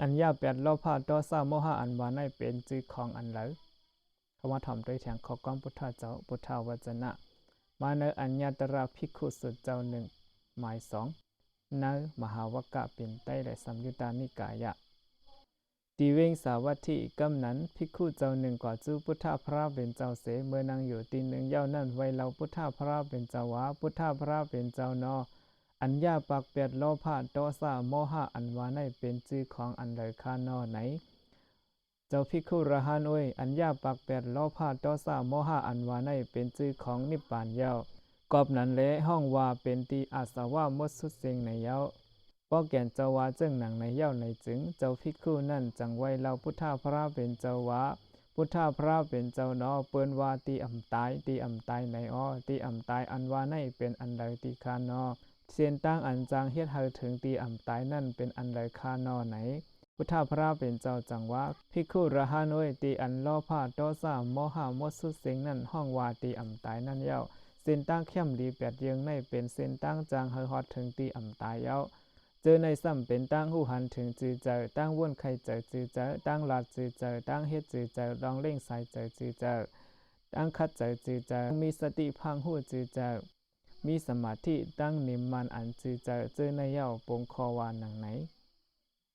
อันยาเปียดโลภะโทสะโมหะอันวาในเป็นจือของอันเหลอคำว่าถ่อมด้วยแทงขอก้อมพุทธเจ้าพุทธวจนะมาในอัญญาตระภิกขุสุดเจ้าหนึ่งหมายสองในมหาวกะเป็นใต้และสัมยุตตานิกายะตีเวงสาวัตถิกำนั้นภิกขุเจ้าหนึ่งกว่าจูพุทธพระเป็นเจ้าเสเมื่อนางอยู่ตีหนึ่งเย้านั่นไว้เราพุทธพระเป็นเจ้าวาพุทธพระเป็นเจ้านออัญญาปักเปียดโลภะโทสะโมหะอันวาในเป็นจื้อของอันเลยคานอไหนเจ้าภิกขุระหันอ้ยอัญญาปักเปียดโลภะโทสะโมหะอันวาในเป็นจื้อของนิพพานเย้ากอบนั้นแลห้องว่าเป็นตีอาสวะมดสุดเสียงในเย้าป้อแก่นเจ้าวาเจ้งหนังในเย้าในจึงเจ้าภิกขุนั่นจังไว้เราพุทธพระเป็นเจ้าวาพุทธพระเป็นเจ้านอเปิ้นว่าตีอ่ำตายตีอ่ำตายในอ้อตีอ่ำตายอันว่าในเป็นอันใดตีคานอเสียนตั้งอันจางเฮ็ดให้ถึงตีอ่ำตายนั่นเป็นอันใดคานอไหนพุทธพระเป็นเจ้าจังว่าภิกขุระหานวยตีอันโลภะโทสะโมหะมดสุดเสียงนั่นห้องว่าตีอ่ำตายนั่นเย้าเส้นตั้งเข้มดีแปดเยืองในเป็นเส้นตั้งจางเฮฮอดถึงตีอ่ำตายเย้าเจอในซ้ำเป็นตั้งหูหันถึงจือเจอตั้งว่นไข่เจอจือเจอตั้งหลาดจือเจอตั้งเฮ็ดจือเจอลองเล่งสายเจอจือเจอตั้งคัดเจอจือเจอมีสติพังหูจือเจอมีสมาธิตั้งนิมมันอันจือเจอเจอในเย้าปงคอวานหนังไหน